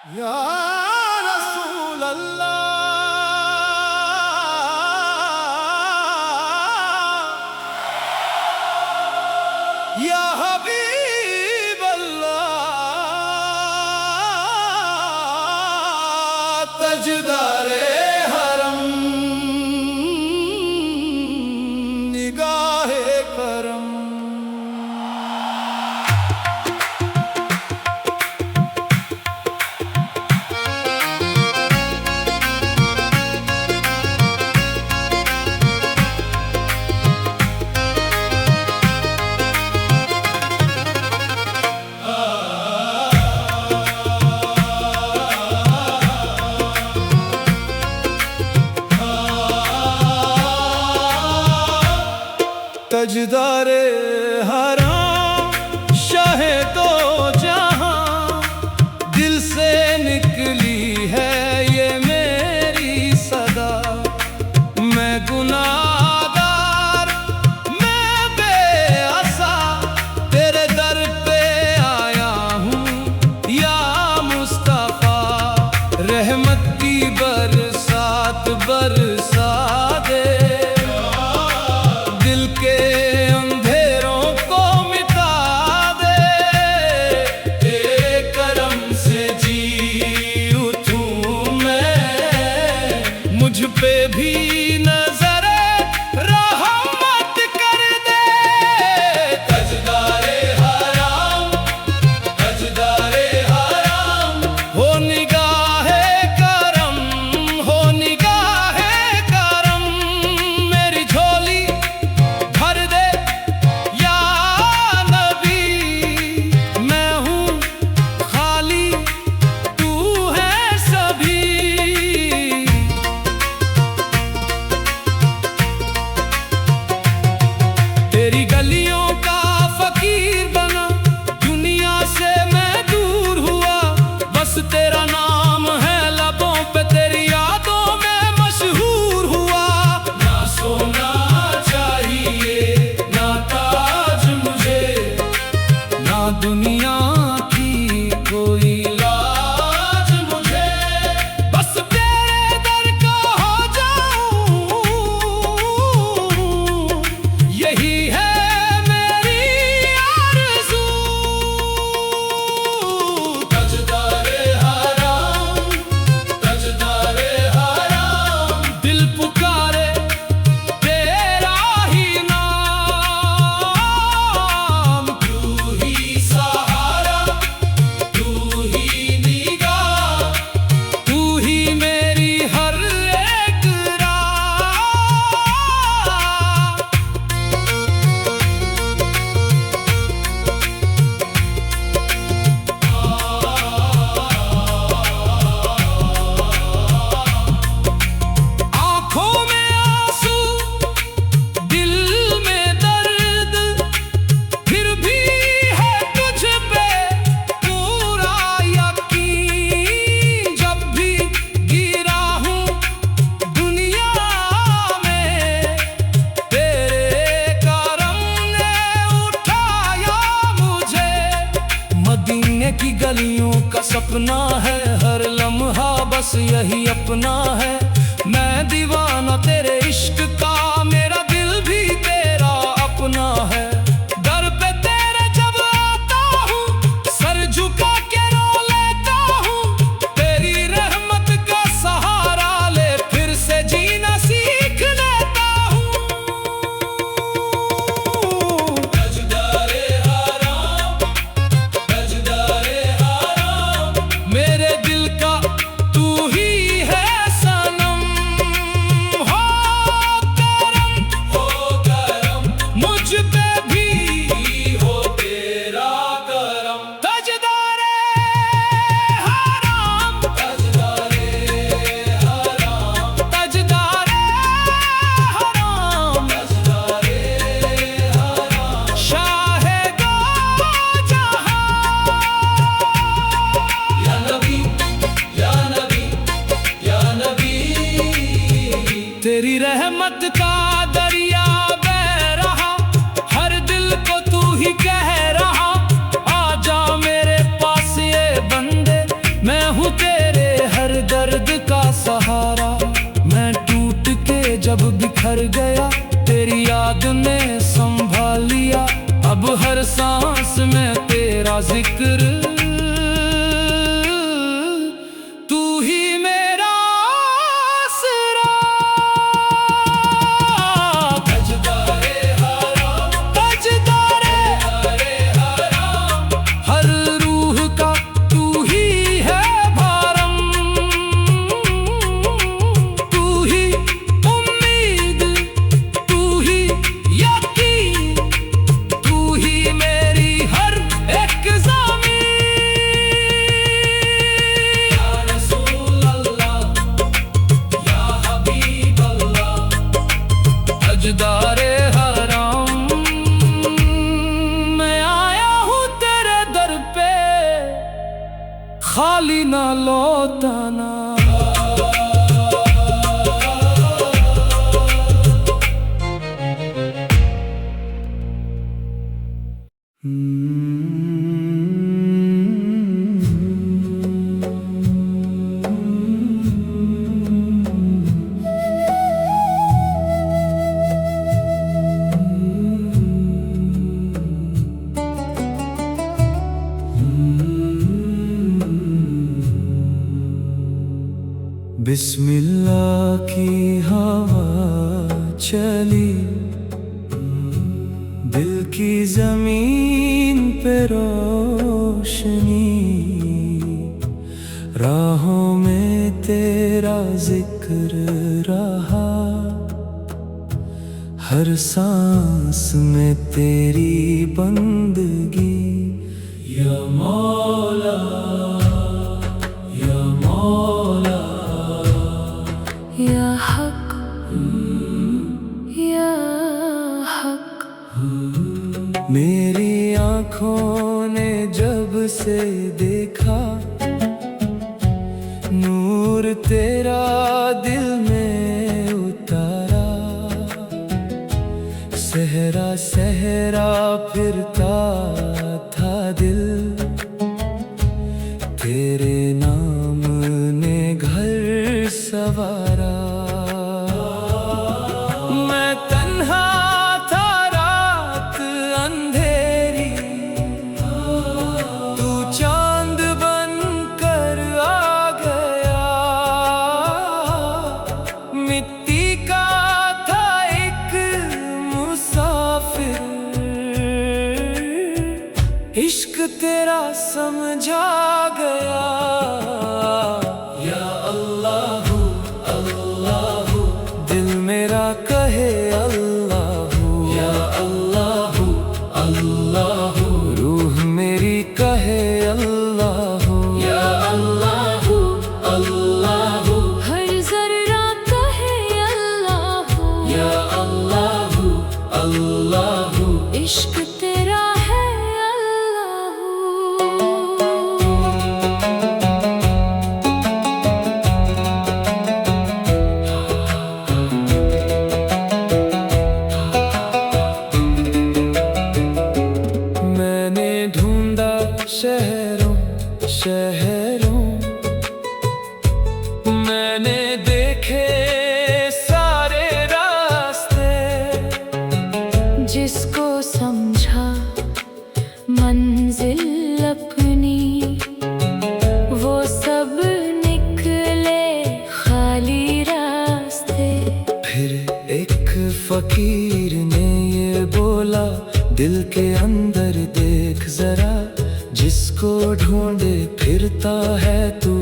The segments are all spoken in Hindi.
या रसूल अल्लाह, या हबीब अल्लाह, तजदारे हरम, निगाहे करम। तजदारे हराम, शाहे दो जहां, दिल से निकली है ये मेरी सदा। मैं गुनाहगार, मैं बेअसा, तेरे दर पे आया हूँ या मुस्तफा। रहमत की बरसात बरसा दे, दिल के अंधेरों को मिटा दे। तेरे करम से जी उठूं मैं, मुझ पे भी नजरे रहमत कर दे। तजदारे हराम, तजदारे हराम, हो निगाहे करम, हो निगाहे करम। मेरी झोली भर दे या नबी, मैं हूँ खाली, तू है सभी। तेरी गलियों का फकीर बना, दुनिया से मैं दूर हुआ। बस तेरा नाम है लबों पे, तेरी यादों में मशहूर हुआ। ना सोना चाहिए ना ताज मुझे, ना दुनिया की कोई लाज मुझे। बस तेरे दर का हो जाऊं, यही है मेरी आरज़ू। तजदारे हराम, तजदारे हराम, दिल पुकारे तेरा ही नाम। तू ही सहारा, तू ही निगाह, तू ही मेरी हर एक राह। आँखों में आंसू, दिल में दर्द, फिर भी है तुझ पे पूरा यकीन। जब भी गिरा हूँ दुनिया में, तेरे करम ने उठाया मुझे। मदीने की गलियों का सपना है, हर लम्हा बस यही अपना है। मैं दीवाना तेरे इश्क का, मेरा दिल भी तेरा अपना है। दर पे तेरे जब आता हूँ, सर झुका के रो लेता हूँ। तेरी रहमत का सहारा ले, फिर से जीना सीख लेता हूँ। तजदारे हराम, तजदारे हराम, मेरे दिल का तू ही है सनम। हो करम, मुझ पे भी हो तेरा करम। तजदारे हराम, तजदारे हराम, तजदारे हराम, तजदारे हराम, शाहे दो जहां। या नबी, या नबी, या नबी, तेरी रहमत का दरिया बह रहा, हर दिल को तू ही कह रहा। आजा मेरे पास ये बंदे, मैं हूँ भर गया, तेरी याद ने संभाल लिया। अब हर सांस में तेरा जिक्र, तू ही मेरा आसरा। ताजदारे हराम, ताजदारे हराम, हर रूह का तू ही है भारम। तू ही उम्मीद, तू ही यकीन, तू ही मेरी हर एक ज़मीन। या रसूल अल्लाह, या हबीब अल्लाह, ताजदारे हराम, मैं आया हूँ तेरे दर पे, खाली ना लौटाना। बिस्मिल्लाह की हवा चली, दिल की जमीन पे रोशनी, राहों में तेरा जिक्र रहा, हर सांस में तेरी बंदगी। या मौला, या मौला, या हक, या हक। मेरी आँखों ने जब से देखा, नूर तेरा दिल में उतारा, सहरा सहरा फिरता था दिल, तेरे नाम ने घर सवारा। मैं तन्हा था रात अंधेरी, तू चांद बन कर आ गया, मिट्टी का था एक मुसाफिर, इश्क तेरा समझा गया। या अल्लाहू अल्लाहू, दिल मेरा कहे अल्लाहू। या अल्लाहू अल्लाहू, रूह मेरी कहे अल्लाहू। या अल्लाहू अल्लाहू, हर जर्रा कहे अल्लाहू। या अल्लाहू अल्लाहू, इश्क तेरा है अल्लाहू। मैंने ढूंढा शहरों शहरों, मैंने देखे सारे रास्ते, जिसको समझा मंजिल अपनी, वो सब निकले खाली रास्ते। फिर एक फकीर ने ये बोला, दिल के अंदर देख जरा, जिसको ढूंढे फिरता है तू,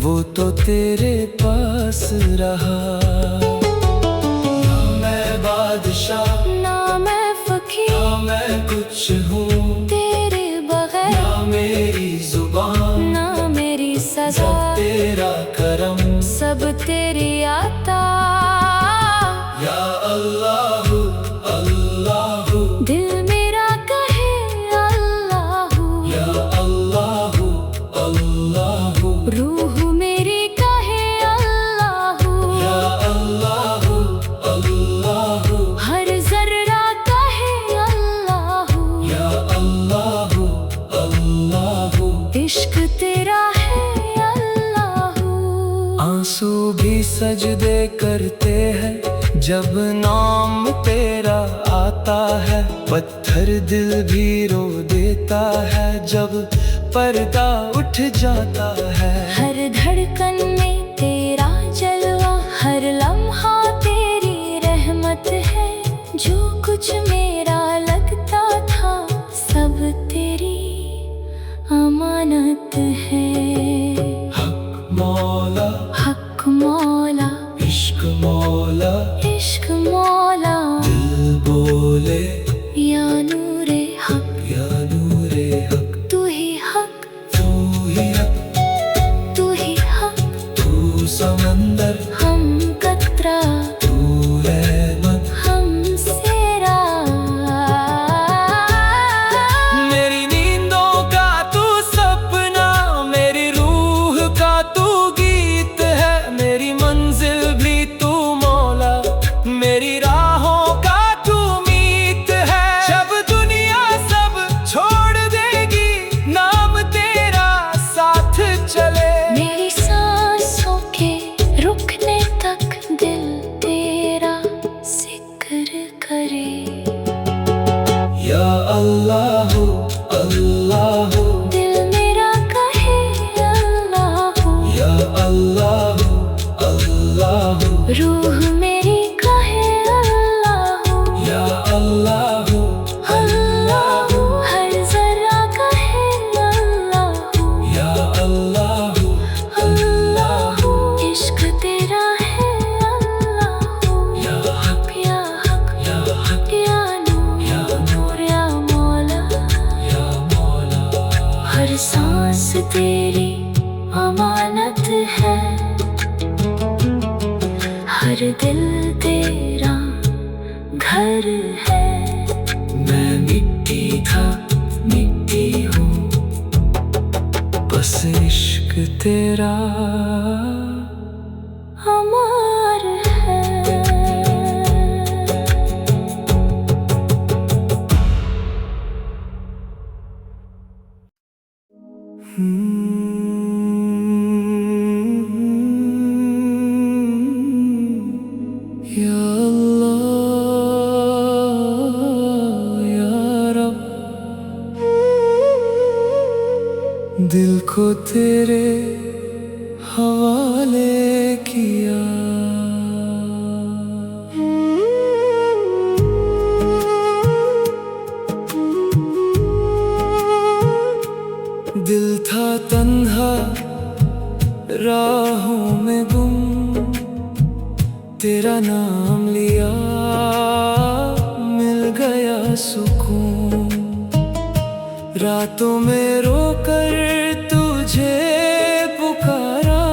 वो तो तेरे पास रहा। ना मैं बादशाह, ना मैं फकीर, ना मैं कुछ हूँ तेरे बगैर, ना मेरी जुबान, ना मेरी सजा, सब तेरा करम। सब तेरी आता। या अल्लाहू अल्लाहू, दिल मेरा कहे अल्लाहू। या अल्लाहू अल्लाहू, रूह मेरी कहे अल्लाहू। या अल्लाहू अल्लाहू, हर जर्रा कहे अल्लाहू। या अल्लाहू अल्लाहू, इश्क तेरा है अल्लाहू। आंसू भी सजदे करते हैं जब नाम तेरा आता है पत्थर दिल भी रो देता है, जब पर्दा उठ जाता है। हर धड़कन में तेरा जलवा, हर लम्हा तेरी रहमत है। जो कुछ मेरा लगता था सब तेरी अमानत है। हक मौला, हक मौला, इश्क मौला, इश्क मौला, दिल बोले या नूरे हक, या नूरे हक। तू ही हक, तू ही हक, तू ही हक, तू समंदर, हम कतरा, तू रहमत, हम सेरा। मेरी नींदों का तू सपना, मेरी रूह का तू गीत है। मेरी मंजिल भी तू मौला, मेरी राहों का तू मीत है। जब दुनिया सब छोड़ देगी, नाम तेरा साथ चले। मेरी सांसों के रुकने तक दिल तेरा जिक्र करे। या अल्लाह अल्लाह, दिल मेरा कहे अल्लाह, या अल्लाह अल्लाह, रूह मेरी कहे अल्लाह, या अल्लाह अल्लाह, हर जरा कहे अल्लाह, या अल्लाह अल्लाह, इश्क तेरा है अल्लाह, या हक, या हक, या हक, या नूर, या मौला। या मौला। हर सांस तेरी अमानत है, हर दिल तेरा घर है। मैं मिट्टी था, मिट्टी हूँ, बस इश्क तेरा अमर है। या अल्लाह या रब, दिल को तेरे हवाले किया। दिल था तन्हा राहों में गुम, तेरा नाम लिया मिल गया सुकून। रातों में रोकर तुझे पुकारा,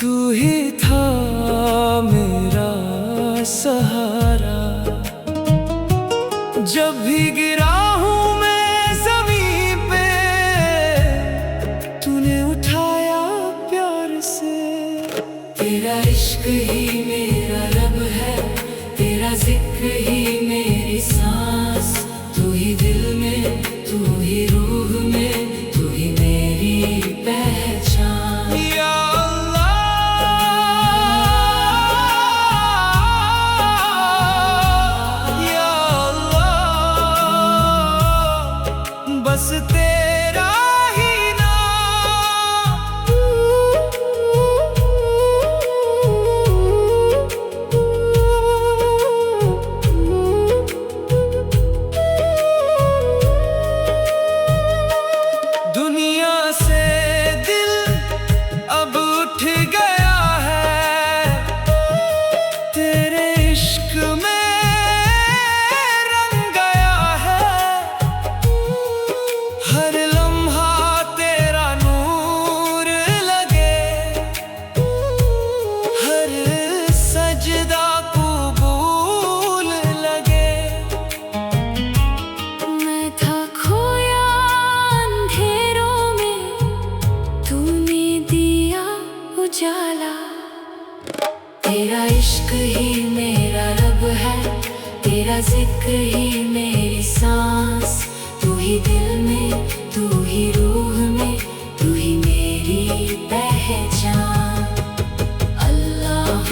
तू ही था मेरा सहारा। जब भी गिरा हूँ मैं ज़मीं पे, तूने उठाया प्यार से। तेरा इश्क ही मेरा रब है, तेरा जिक्र ही मेरी सांस। तू ही दिल में, तू ही रूह में, तू ही मेरी पहचान। या अल्लाह, या अल्लाह, बस तेरा ही दुनिया से दिल अब उठ गया है, तेरे इश्क में रंग गया है। हर लम्हा तेरा नूर लगे, हर सजदा कबूल लगे। मैं था खोया अंधेरों में, तूने दिया उजाला। तेरा इश्क ही मेरा रब है, तेरा जिक्र ही मेरी सांस। तू ही दिल में, तू ही रूह में, तू ही मेरी पहचान। अल्लाह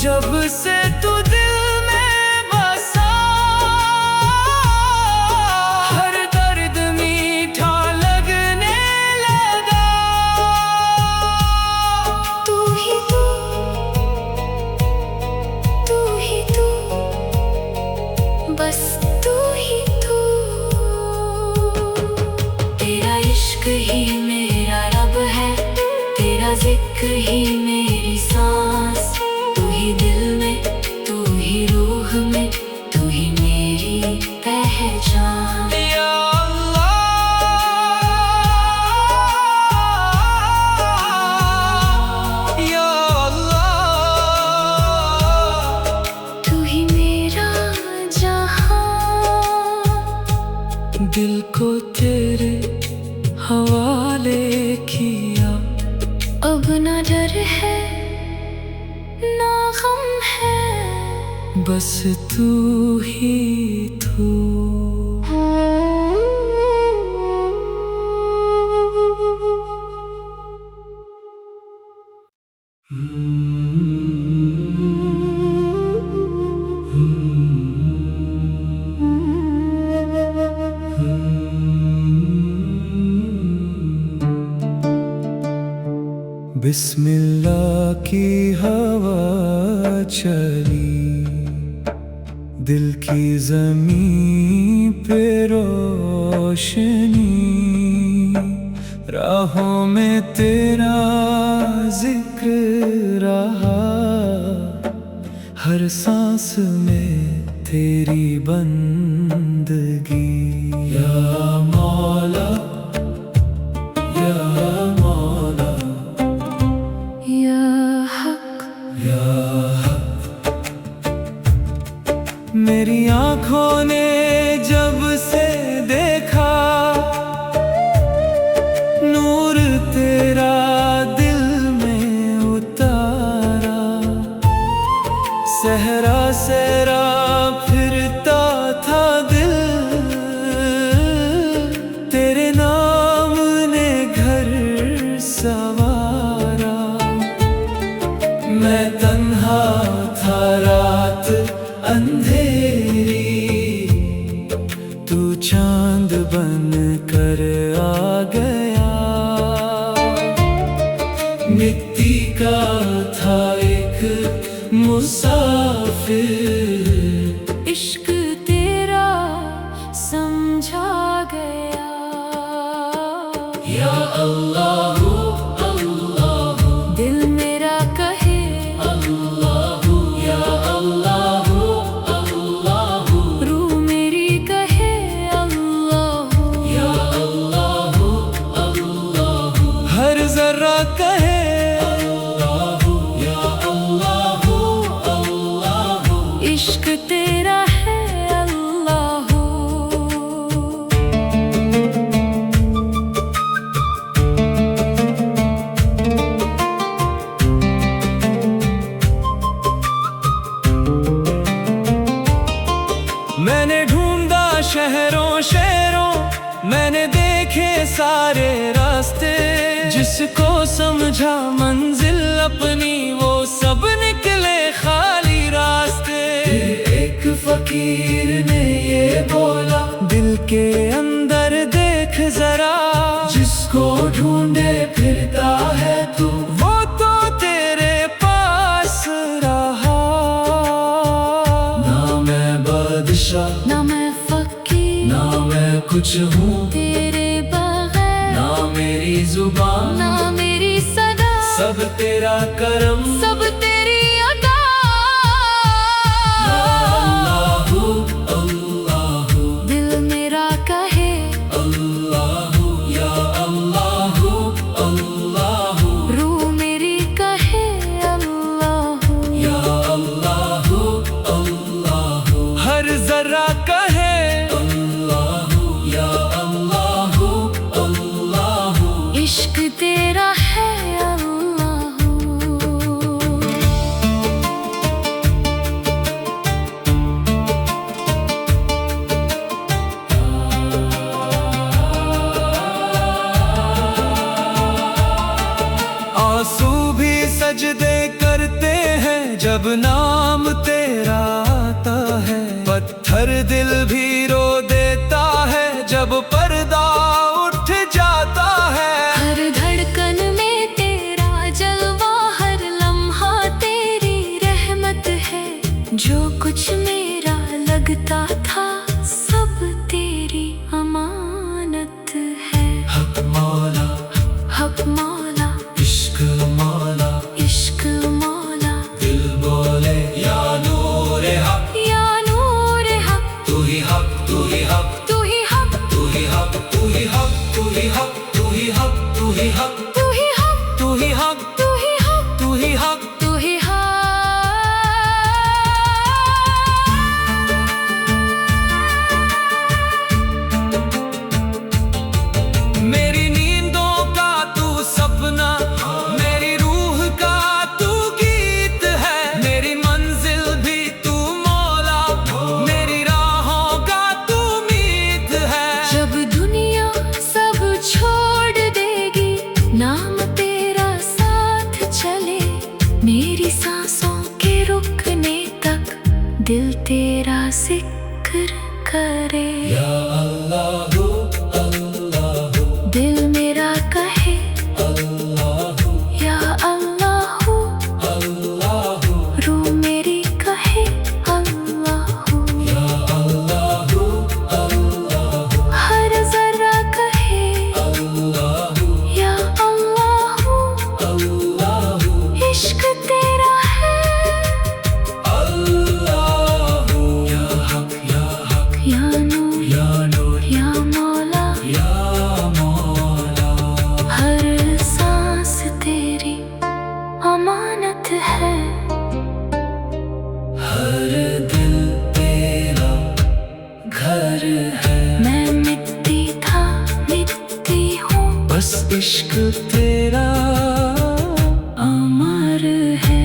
जब से तू दिल में बसा, हर दर्द मीठा लगने लगा। तू ही तू, तू ही तू, बस तू ही तू। तेरा इश्क ही मेरा रब है, तेरा जिक्र ही मेरी सांस। तू ही दिल में, तू ही रूह में, तू ही मेरी पहचान। या अल्लाह, या अल्लाह, तू ही मेरा जहां। दिल को तेरे हवाले किया, अब ना डर है ना गम है, बस तू ही तू। बिस्मिल्लाह की हवा चली, दिल की ज़मीं पे रोशनी। राहों में तेरा जिक्र रहा, हर सांस में तेरी बंदगी। या मौला, या मौला, या हक, या मेरी आँखों ने जब से देखा, नूर तेरा दिल में उतारा। सहरा सहरा फिरता था दिल, तेरे नाम ने घर संवारा। मैं तन्हा था रात अंधेरी, तू चांद बन कर आ गया। मिट्टी का था एक मुसाफिर, इश्क तेरा समझा गया। या अल्लाह, अल्लाह, दिल मेरा कहे अल्लाह, या अल्लाह, अल्लाह, रूह मेरी कहे अल्लाह। या अल्लाह, अल्लाह, हर जर्रा कहे अल्लाह, या अल्लाह, अल्लाह। इश्क तेरा है अल्लाह। मैंने ढूंढा शहरों शहरों, मैंने देखे सारे रास्ते। जिसको समझा मंजिल अपनी, वो सब निकले खाली रास्ते। एक फकीर ने ये बोला, दिल के अंदर देख जरा। जिसको ढूंढे फिरता है तू, वो तो तेरे पास रहा। ना मैं बादशाह, ना मैं फकीर, ना मैं कुछ हूँ तेरे बगैर, ना मेरी जुबान, ना मेरी सदा, सब तेरा करम। सब तेरी अदा। अल्लाह, अल्लाह, दिल मेरा कहे अल्लाह, या अल्लाह, अल्लाह, रूह मेरी कहे अल्लाह। या अल्लाह, अल्लाह, हर जर्रा कहे अल्लाह, या अल्लाह, अल्लाह। इश्क तेरा है अल्लाह। जब नाम तेरा आता है, पत्थर दिल भी रो देता है जब पर्दा उठ जाता है। हर धड़कन में तेरा जलवा, हर लम्हा तेरी रहमत है। जो कुछ मेरा लगता था सब तेरी अमानत है। हक मौला, हक मौला, इश्क मौला, इश्क मौला, दिल बोले या नूर हक, या नूर हक, तू ही हक, तू ही हक, तू ही हक, तू ही हक, तू ही हक, तू ही हक, तू ही हक, तू ही हक, तू ही हक, तू ही हक, तू ही हक, तू ही हक। तू ही हक। मेरी नींदों का तू सपना, मेरी रूह का तू गीत है। मेरी मंजिल भी तू मौला, मेरी राहों का तू मीत है। जब दुनिया सब छोड़ देगी, नाम तेरा साथ चले। मेरी सांसों के रुकने तक दिल तेरा जिक्र करे। या अल्लाह अल्लाह, दिल मेरा कहे अल्लाह या अल्लाह, अल्लाह, रूह मेरी कहे अल्लाह। या अल्लाह अल्लाह, हर जरा कहे अल्लाह या अल्लाह। अल्लाह, इश्क तेरा है अल्लाह। या हक, या हक, या नूर, या नूर, या मौला, या मौला। हर सांस तेरी अमानत है। हर दिल तेरा घर है। मैं मिट्टी था, मिट्टी हूँ, बस इश्क तेरा अमर है।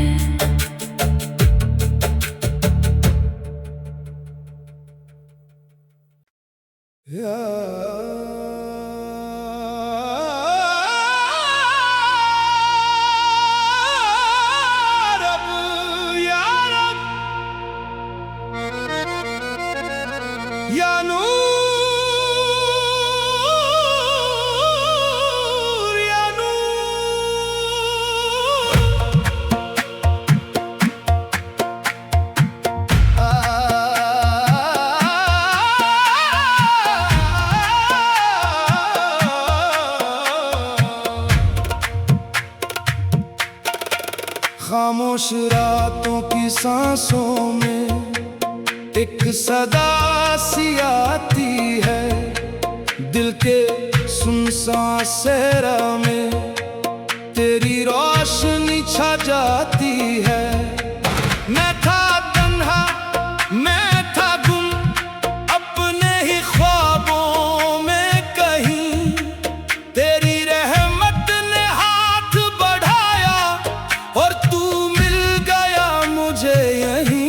या रब, या रब, या नूर, या खामोश रातों की सांसों में एक सदा सी आती है। दिल के सुनसान सहरा में तेरी रोशनी छा जाती है। मैं था तन्हा, मैं था गुम अपने ही ख्वाबों में कहीं। तेरी रहमत ने हाथ बढ़ाया और तू मिल गया मुझे यहीं।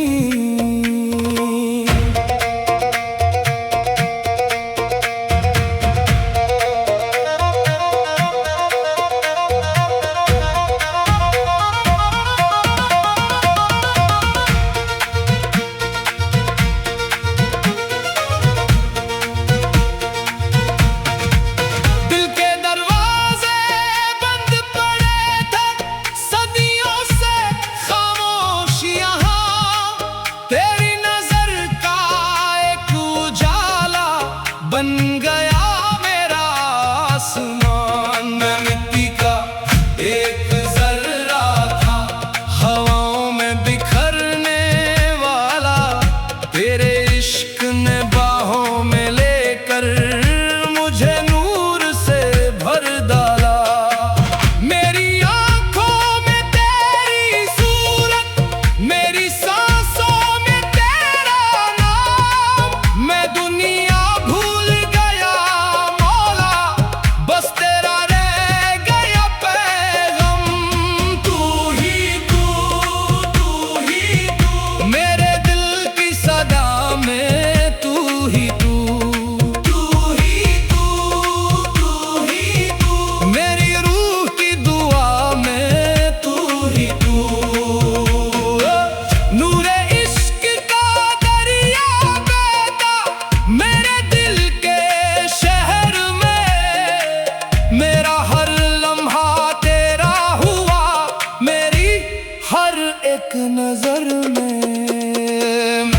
नजर में।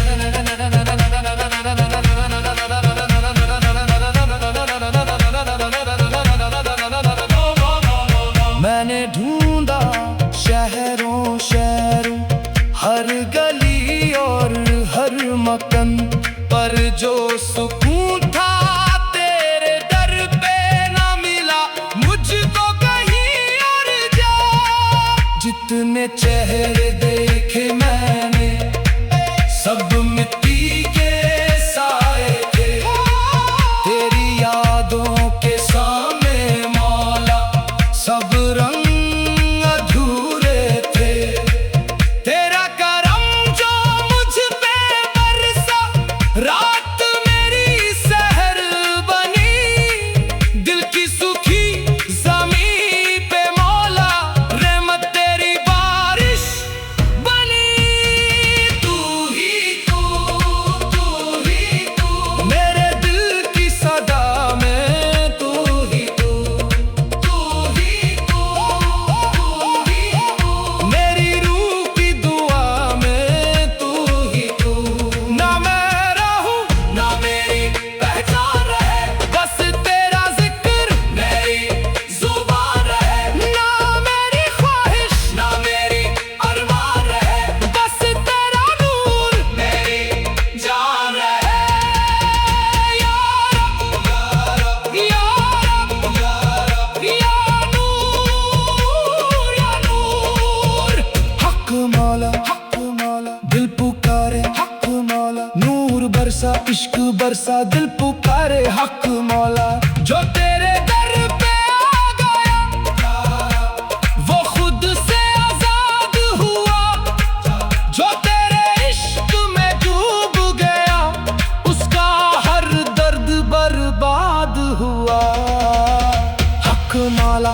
मैंने ढूंढा शहरों शहरों, हर गली और हर मकान, पर जो सुकून था तेरे दर पे ना मिला मुझको कहीं और जा। जितने चेहरे देखे मैंने सब मिट्टी के साए थे, तेरी यादों के सामने मौला सब रंग अधूरे थे। तेरा करम जो मुझ पे बरसा, रात मेरी सहर बनी, दिल की सुखी ज़मीं पे मौला रहमत तेरी बारिश बनी। तू ही तू मेरे दिल की सदा में, तू ही तू मेरी रूह की दुआ में, तू ही तू। ना मैं रहूं ना मेरी पहचान रहे, बस तेरा जिक्र मेरी जुबान रहे। ना मेरी ख्वाहिश ना मेरी अरमान रहे, बस तेरा नूर मेरी जान रहे। या रब या रब या नूर या नूर। हक मौला दिल पुकारे, हक मौला नूर बरसा, इश्क बरसा, दिल पुकारे हक मौला। जो तेरे दर पे आ गया वो खुद से आजाद हुआ, जो तेरे इश्क में डूब गया उसका हर दर्द बर्बाद हुआ। हक मौला